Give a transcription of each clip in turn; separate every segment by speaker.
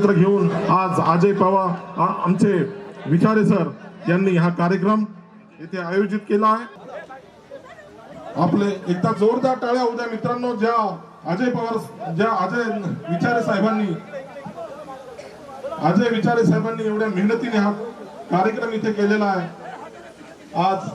Speaker 1: घेऊन आज अजय पवार आमचे विचारे सर यांनी हा कार्यक्रम इथे आयोजित केला आहे। आपले एकदा जोरदार टाळ्या होऊ द्या मित्रांनो, ज्या अजय विचारे साहेबांनी एवढ्या मेहनतीने हा कार्यक्रम इथे केलेला आहे। आज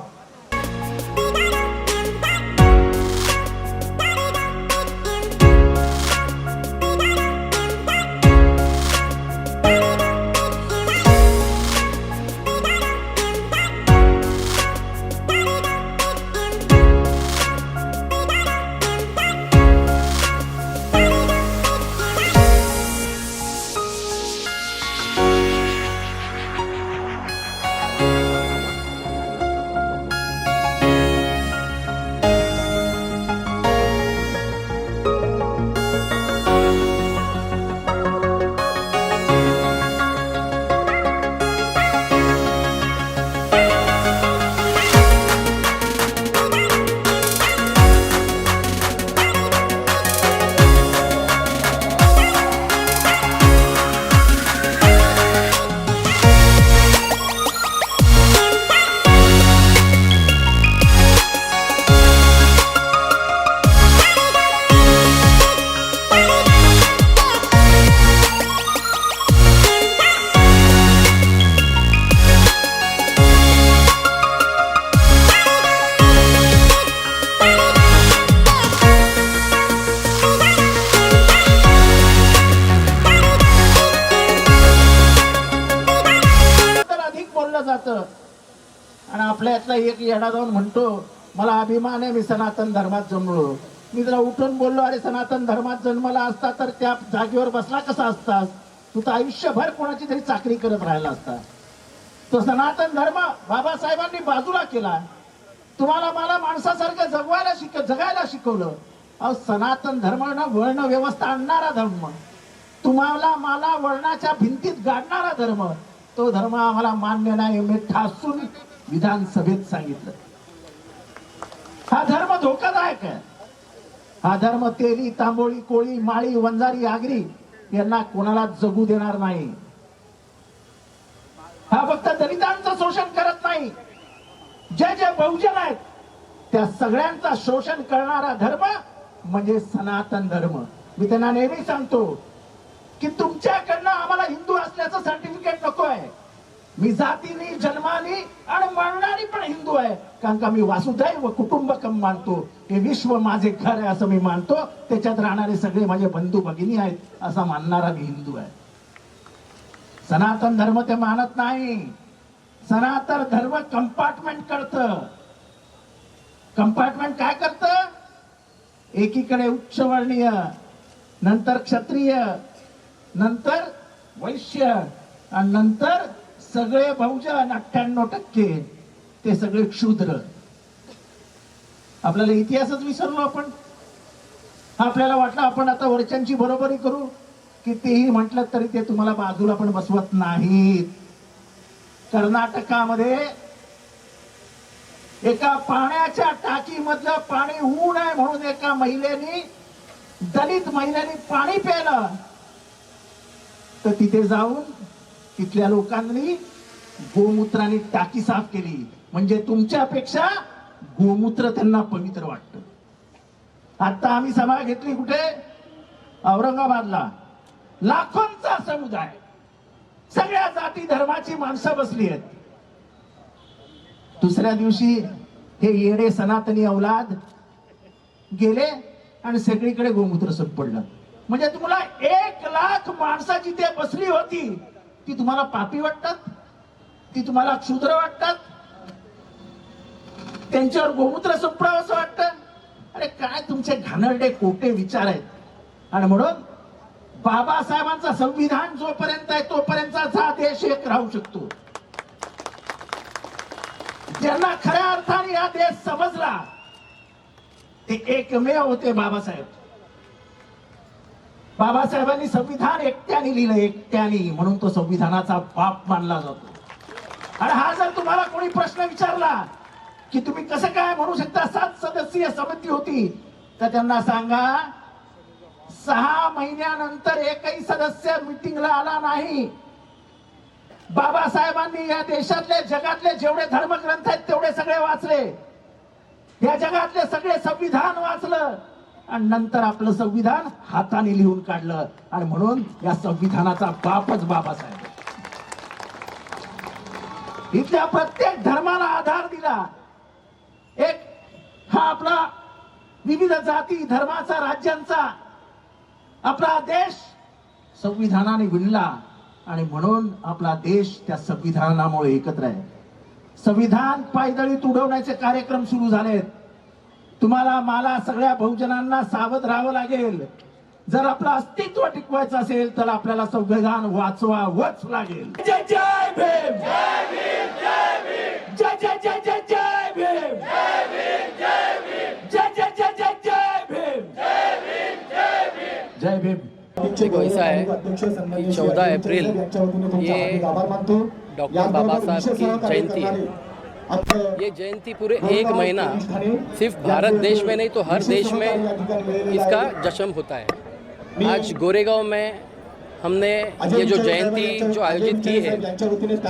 Speaker 2: आणि आपल्यातला एक येडा जाऊन म्हणतो मला अभिमान आहे, मी सनातन धर्मात जन्मलो। मी जरा उठून बोललो, अरे सनातन धर्मात जन्मला असता तर त्या जागेवर बसला कसा असतास तू? तर आयुष्यभर कोणाची तरी चाकरी करत राहिला असता। तो सनातन धर्म बाबासाहेबांनी बाजूला केला, तुम्हाला मला माणसासारखं जगायला शिकवलं। अहो सनातन धर्म ना वर्ण व्यवस्था आणणारा धर्म, तुम्हाला मला वर्णाच्या भिंतीत गाडणारा धर्म, तो धर्म आम्हाला मान्य नाही। मी ठासून विधानसभेत सांगितलं, हा धर्म धोकादायक आहे। हा धर्म तेली, तांबोळी, कोळी, माळी, वंजारी, आगरी यांना कोणाला जगू देणार नाही। हा फक्त दलितांचं शोषण करत नाही, जे बहुजन आहेत त्या सगळ्यांचा शोषण करणारा धर्म म्हणजे सनातन धर्म। मी त्यांना नेहमी सांगतो की तुमच्याकडनं आम्हाला हिंदू असल्याचं सर्टिफिकेट नको आहे। मी जातीने, जन्माने आणि मरणाने पण हिंदू आहे, कारण का मी वासुदैव कुटुंबकम मानतो। हे विश्व माझे घर आहे असं मी मानतो, त्याच्यात राहणारे सगळे माझे बंधू भगिनी आहेत असा मानणारा मी हिंदू आहे। सनातन धर्म ते मानत नाही। सनातन धर्म कंपार्टमेंट करतं। कंपार्टमेंट काय करतं? एकीकडे उच्चवर्णीय, नंतर क्षत्रिय, नंतर वैश्य आणि नंतर सगळे बहुजन 98% ते सगळे क्षुद्र। आपल्याला इतिहासच विसरलो आपण। आपल्याला वाटलं आपण आता वरच्यांची बरोबरी करू, की तेही म्हटलं तरी ते तुम्हाला बाजूला पण बसवत नाहीत। कर्नाटकामध्ये एका पाण्याच्या टाकीमधलं पाणी होऊ नये म्हणून एका महिलेने, दलित महिलेने पाणी प्यायलं, तर तिथे जाऊन तिथल्या लोकांनी गोमूत्राने टाकी साफ केली। म्हणजे तुमच्यापेक्षा गोमूत्र त्यांना पवित्र वाटतं। आता आम्ही सभा घेतली कुठे? औरंगाबादला। लाखोंचा समुदाय, सगळ्या जाती धर्माची माणसं बसली आहेत। दुसऱ्या दिवशी हे येडे सनातनी औलाद गेले आणि सगळीकडे गोमूत्र पडलं। म्हणजे तुम्हाला 1 लाख माणसाची ते बसली होती, ती तुम्हाला पापी वाटतात? ती तुम्हाला क्षुद्र वाटतात? त्यांच्यावर गोमूत्र सुपडावं असं वाटतं? अरे काय तुमचे घाणेरडे कोटे विचार आहेत। आणि म्हणून बाबासाहेबांचा संविधान जोपर्यंत आहे तोपर्यंतच हा देश एक राहू शकतो। ज्यांना खऱ्या अर्थाने हा देश समजला ते एकमेव होते बाबासाहेब। बाबासाहेबांनी संविधान एकट्याने लिहिलं, एकट्याने, म्हणून तो संविधानाचा बाप मानला जातो। आणि हा जर तुम्हाला कोणी प्रश्न विचारला की तुम्ही कसं काय म्हणू शकता 7 सदस्यीय समिती होती, तर त्यांना सांगा 6 महिन्यानंतर एकही सदस्य मिटिंगला आला नाही. बाबासाहेबांनी या देशातले जगातले जेवढे धर्मग्रंथ आहेत तेवढे सगळे वाचले, या जगातले सगळे संविधान वाचलं आणि नंतर आपलं संविधान हाताने लिहून काढलं. आणि म्हणून या संविधानाचा बापच बाबासाहेब. इथल्या प्रत्येक धर्माला आधार दिला. एक हा आपला विविध जाती धर्माचा राज्यांचा आपला देश संविधानाने विणला आणि म्हणून आपला देश त्या संविधानामुळे एकत्र आहे. संविधान पायदळीत उडवण्याचे कार्यक्रम सुरू झालेत. तुम्हाला मला सगळ्या बहुजनांना सावध राहावं लागेल. जर आपलं अस्तित्व टिकवायचं असेल तर आपल्याला संविधान वाचवावंच लागेल. जय जय भीम, जय भीम, जय भीम, जय जय जय जय जय भीम, जय भीम, जय भीम, जय जय जय जय जय भीम, जय भीम, जय भीम, जय भीम.
Speaker 3: देखो ऐसा है कि 14 अप्रैल ये डॉक्टर बाबा साहब की जयंती है. ये जयंती पूरे एक महीना सिर्फ भारत देश में नहीं तो हर देश में इसका जश्न होता है. आज गोरेगांव में हमने ये जो जयंती जो आयोजित की है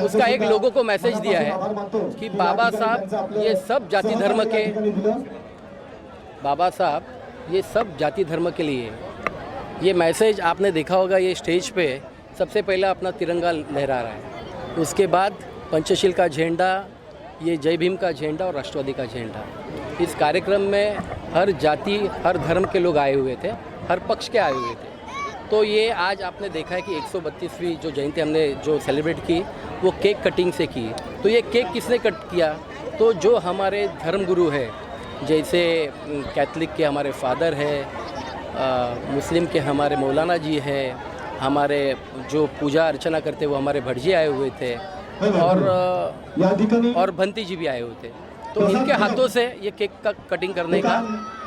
Speaker 3: उसका एक लोगों को मैसेज दिया है कि बाबा साहब ये सब जाति धर्म के बाबा साहब ये सब जाति धर्म के लिए. ये मैसेज आपने देखा होगा, ये स्टेज पे सबसे पहला अपना तिरंगा लहरा रहा है, उसके बाद पंचशील का झंडा, ये जय भीम का झंडा और राष्ट्रवादी का झंडा. इस कार्यक्रम में हर जाति हर धर्म के लोग आए हुए थे, हर पक्ष के आए हुए थे. तो ये आज आपने देखा है कि 132वीं जो जयंती हमने जो सेलिब्रेट की वो केक कटिंग से की. तो ये केक किसने कट किया? तो जो हमारे धर्मगुरु है, जैसे कैथलिक के हमारे फादर है, मुस्लिम के हमारे मौलाना जी है, हमारे जो पूजा अर्चना करते वो हमारे भटजी आए हुए थे और भंती जी भी आए हुए थे. तो इनके हाथों से ये केक का कटिंग करने का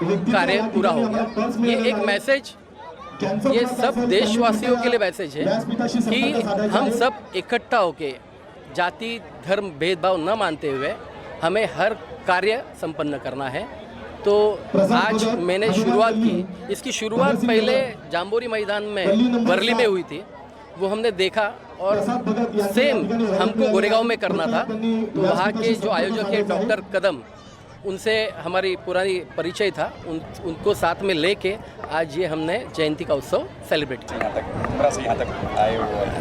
Speaker 3: कार्य पूरा हो गया. ये एक मैसेज ये सब देशवासियों के लिए मैसेज है कि हम सब इकट्ठा होके जाति धर्म भेदभाव न मानते हुए हमें हर कार्य संपन्न करना है. तो आज मैंने शुरुआत की. इसकी शुरुआत पहले जाम्बोरी मैदान में वर्ली में हुई थी, वो हमने देखा और सेम हमको गोरेगांव में करना था. तो वहाँ के जो आयोजक है डॉक्टर कदम, उनसे हमारी पुरानी परिचय था, उनको साथ में लेके आज ये हमने जयंती का उत्सव सेलिब्रेट किया.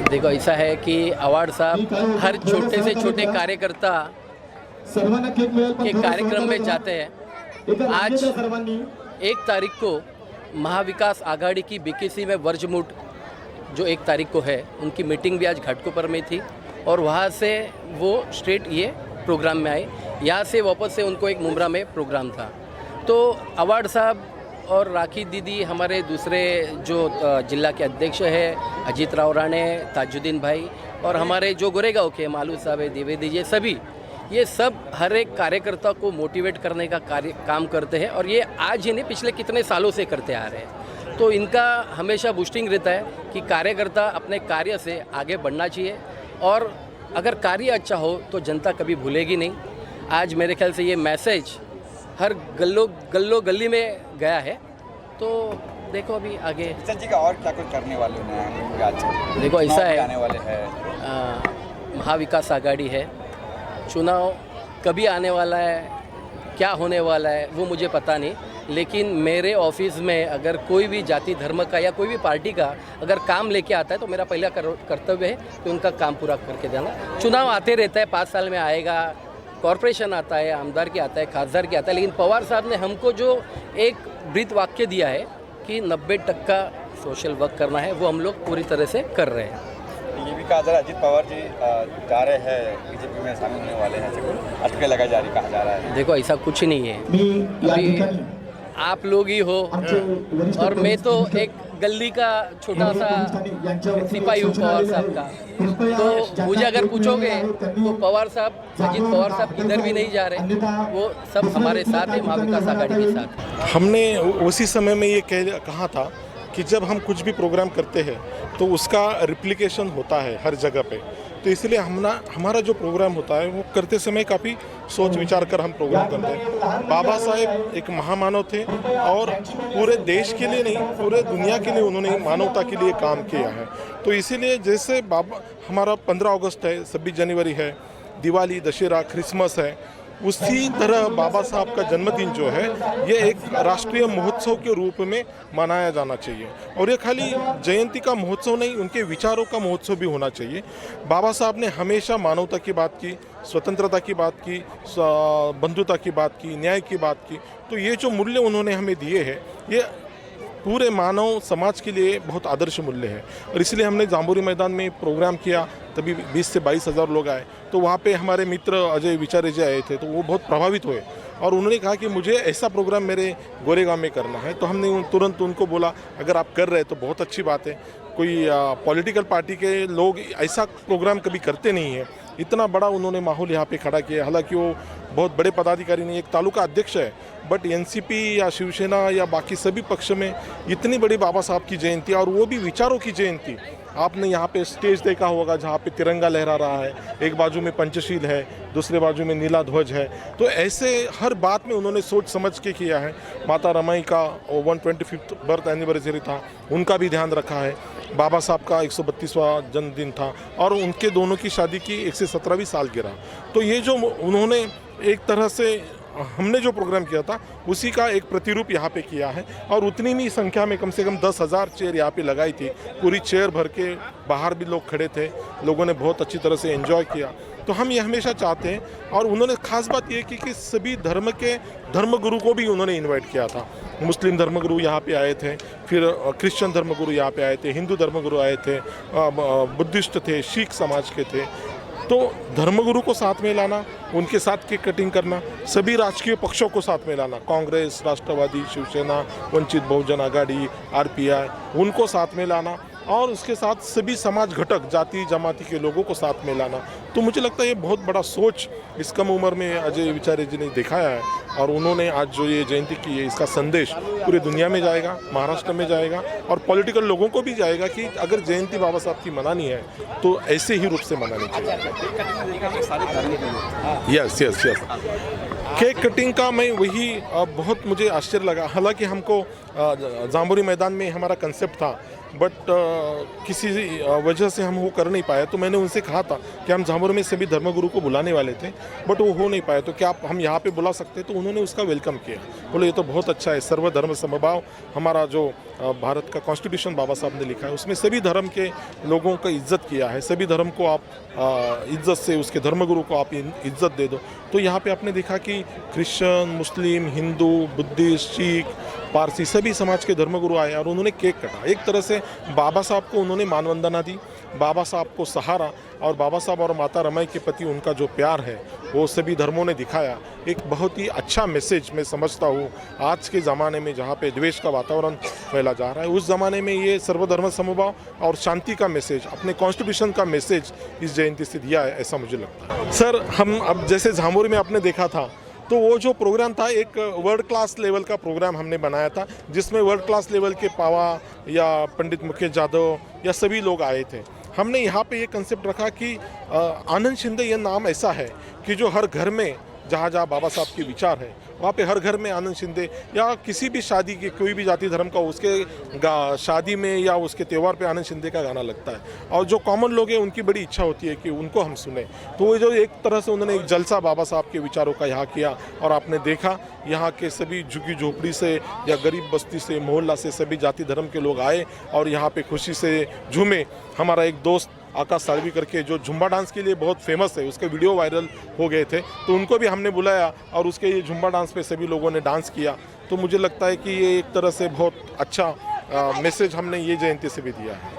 Speaker 3: देखो ऐसा है कि अवार्ड साहब हर छोटे से छोटे कार्यकर्ता के कार्यक्रम में जाते हैं. आज 1 तारीख को महाविकास आघाड़ी की बीकेसी में वर्जमुट जो 1 तारीख को है, उनकी मीटिंग भी आज घाटकोपर में थी और वहाँ से वो स्ट्रेट ये प्रोग्राम में आए. यहाँ से वापस से उनको एक मुमरा में प्रोग्राम था. तो अवार्ड साहब और राखी दीदी, हमारे दूसरे जो जिला के अध्यक्ष है अजीत राव राणे, ताजुद्दीन भाई और हमारे जो गोरेगांव के मालू साहब है, द्विवेदी जी, सभी ये सब हर एक कार्यकर्ता को मोटिवेट करने का काम करते हैं. और ये आज ही नहीं, पिछले कितने सालों से करते आ रहे हैं. तो इनका हमेशा बूस्टिंग रहता है कि कार्यकर्ता अपने कार्य से आगे बढ़ना चाहिए और अगर कार्य अच्छा हो तो जनता कभी भूलेगी नहीं. आज मेरे ख्याल से ये मैसेज हर गली में गया है. तो देखो अभी आगे
Speaker 4: जी का और क्या कुछ करने वाले हैं आज?
Speaker 3: देखो ऐसा है,
Speaker 4: आने वाले हैं
Speaker 3: महाविकास आघाड़ी है, चुनाव कभी आने वाला है, क्या होने वाला है वो मुझे पता नहीं. लेकिन मेरे ऑफिस में अगर कोई भी जाति धर्म का या कोई भी पार्टी का अगर काम लेके आता है तो मेरा पहला कर्तव्य है कि उनका काम पूरा करके देना. चुनाव आते रहता है, 5 साल में आएगा, कॉरपोरेशन आता है, आमदार की आता है, खासदार की आता है. लेकिन पवार साहब ने हमको जो एक ब्रीथ वाक्य दिया है कि 90% सोशल वर्क करना है, वो हम लोग पूरी तरह से कर रहे हैं.
Speaker 4: ये भी कहा जा रहा है अजीत पवार जी जा रहे हैं बीजेपी में शामिल होने वाले हैं, अटके लगा जा रही कहा जा रहा है.
Speaker 3: देखो ऐसा कुछ नहीं है. अभी आप लोग ही हो और मैं तो एक गली का छोटा सा सिपाही हूँ पवार साहब का. तो मुझे अगर पूछोगे तो पवार साहब, अजीत पवार साहब किधर भी नहीं जा रहे, वो सब हमारे साथ है, महाविकास आघाड़ी के साथ.
Speaker 1: हमने उसी समय में ये कहा था कि जब हम कुछ भी प्रोग्राम करते हैं तो उसका रिप्लिकेशन होता है हर जगह पे। तो इसलिए हमारा जो प्रोग्राम होता है वो करते समय काफ़ी सोच विचार कर हम प्रोग्राम करते हैं। बाबा साहेब एक महामानव थे और पूरे देश के लिए नहीं, पूरे दुनिया के लिए उन्होंने मानवता के लिए काम किया है। तो इसीलिए जैसे हमारा 15 अगस्त है, 26 जनवरी है, दिवाली, दशहरा, क्रिसमस है, उसी तरह बाबा साहब का जन्मदिन जो है ये एक राष्ट्रीय महोत्सव के रूप में मनाया जाना चाहिए। और ये खाली जयंती का महोत्सव नहीं, उनके विचारों का महोत्सव भी होना चाहिए। बाबा साहब ने हमेशा मानवता की बात की, स्वतंत्रता की बात की, बंधुता की बात की, न्याय की बात की। तो ये जो मूल्य उन्होंने हमें दिए हैं ये पूरे मानव समाज के लिए बहुत आदर्श मूल्य है। और इसलिए हमने जाम्बोरी मैदान में प्रोग्राम किया, तभी 20 से 22 हज़ार लोग आए। तो वहाँ पे हमारे मित्र अजय विचारे जी आए थे, तो वो बहुत प्रभावित हुए और उन्होंने कहा कि मुझे ऐसा प्रोग्राम मेरे गोरेगांव में करना है। तो हमने तुरंत उनको बोला अगर आप कर रहे हैं तो बहुत अच्छी बात है। कोई पॉलिटिकल पार्टी के लोग ऐसा प्रोग्राम कभी करते नहीं है। इतना बड़ा उन्होंने माहौल यहाँ पे खड़ा किया। हालांकि वो बहुत बड़े पदाधिकारी नहीं, एक तालुका अध्यक्ष है, बट एनसीपी या शिवसेना या बाकी सभी पक्ष में इतनी बड़ी बाबा साहब की जयंती और वो भी विचारों की जयंती। आपने यहाँ पे स्टेज देखा होगा जहाँ पे तिरंगा लहरा रहा है, एक बाजू में पंचशील है, दूसरे बाजू में नीला ध्वज है। तो ऐसे हर बात में उन्होंने सोच समझ के किया है। माता रमाई का 125th बर्थ एनिवर्सरी था, उनका भी ध्यान रखा है। बाबा साहब का 132वां जन्मदिन था और उनके दोनों की शादी की 117वीं सालगिरह। तो ये जो उन्होंने एक तरह से हमने जो प्रोग्राम किया था उसी का एक प्रतिरूप यहाँ पे किया है। और उतनी ही संख्या में कम से कम 10,000 चेयर यहाँ पे लगाई थी, पूरी चेयर भर के, बाहर भी लोग खड़े थे, लोगों ने बहुत अच्छी तरह से एंजॉय किया। तो हम ये हमेशा चाहते हैं। और उन्होंने खास बात ये की कि सभी धर्म के धर्मगुरु को भी उन्होंने इन्वाइट किया था। मुस्लिम धर्मगुरु यहाँ पे आए थे, फिर क्रिश्चियन धर्मगुरु यहाँ पे आए थे, हिंदू धर्मगुरु आए थे, बुद्धिस्ट थे, सिख समाज के थे। तो धर्मगुरु को साथ में लाना, उनके साथ केक कटिंग करना, सभी राजकीय पक्षों को साथ में लाना, कांग्रेस, राष्ट्रवादी, शिवसेना, वंचित बहुजन आघाड़ी, आरपीआई, उनको साथ में लाना और उसके साथ सभी समाज घटक, जाति जमाती के लोगों को साथ में लाना। तो मुझे लगता है ये बहुत बड़ा सोच इस कम उम्र में अजय विचारे जी ने दिखाया है। और उन्होंने आज जो ये जयंती की है, इसका संदेश पूरी दुनिया में जाएगा, महाराष्ट्र में जाएगा और पॉलिटिकल लोगों को भी जाएगा कि अगर जयंती बाबा साहब की मनानी है तो ऐसे ही रूप से मनानी चाहिए। Yes yes yes. Cake cutting का मैं वही बहुत मुझे आश्चर्य लगा। हालांकि हमको जाम्बोरी मैदान में हमारा कंसेप्ट था, बट किसी वजह से हम वो कर नहीं पाए। तो मैंने उनसे कहा था कि हम जाम्बोरी में सभी धर्मगुरु को बुलाने वाले थे, बट वो हो नहीं पाए, तो क्या हम यहाँ पे बुला सकते? तो उन्होंने उसका वेलकम किया, बोले ये तो बहुत अच्छा है। सर्वधर्म समभाव हमारा जो भारत का कॉन्स्टिट्यूशन बाबा साहब ने लिखा है, उसमें सभी धर्म के लोगों का इज्जत किया है। सभी धर्म को आप इज्जत से, उसके धर्मगुरु को आप इज्जत दे दो। तो यहाँ पे आपने देखा कि क्रिश्चियन, मुस्लिम, हिंदू, बुद्धिस्ट, सिख, पारसी सभी समाज के धर्मगुरु आए और उन्होंने केक कटा। एक तरह से बाबा साहब को उन्होंने मानवंदना दी, बाबा साहब को सहारा, और बाबा साहब और माता रमाई के प्रति उनका जो प्यार है वो सभी धर्मों ने दिखाया। एक बहुत ही अच्छा मैसेज मैं समझता हूँ आज के ज़माने में जहाँ पे द्वेष का वातावरण फैला जा रहा है, उस ज़माने में ये सर्वधर्म समभाव और शांति का मैसेज, अपने कॉन्स्टिट्यूशन का मैसेज इस जयंती से दिया है, ऐसा मुझे लगता है। सर, हम अब जैसे जाम्बोरी में आपने देखा था, तो वो जो प्रोग्राम था एक वर्ल्ड क्लास लेवल का प्रोग्राम हमने बनाया था, जिसमें वर्ल्ड क्लास लेवल के पावा या पंडित मुकेश यादव या सभी लोग आए थे। हमने यहाँ पे ये कंसेप्ट रखा कि आनंद शिंदे ये नाम ऐसा है कि जो हर घर में, जहाँ जहाँ बाबा साहब के विचार है, वहाँ पे हर घर में आनंद शिंदे, या किसी भी शादी के कोई भी जाति धर्म का उसके शादी में या उसके त्यौहार पे आनंद शिंदे का गाना लगता है। और जो कॉमन लोग हैं उनकी बड़ी इच्छा होती है कि उनको हम सुने। तो वो जो एक तरह से उन्होंने एक जलसा बाबा साहब के विचारों का यहाँ किया, और आपने देखा यहाँ के सभी झुग्गी झोपड़ी से या गरीब बस्ती से, मोहल्ला से सभी जाति धर्म के लोग आए और यहाँ पे खुशी से झूमे। हमारा एक दोस्त आकाश सालवी करके जो झुम्बा डांस के लिए बहुत फेमस है, उसके वीडियो वायरल हो गए थे, तो उनको भी हमने बुलाया और उसके ये झुम्बा डांस पे सभी लोगों ने डांस किया। तो मुझे लगता है कि ये एक तरह से बहुत अच्छा मैसेज हमने ये जयंती से भी दिया है।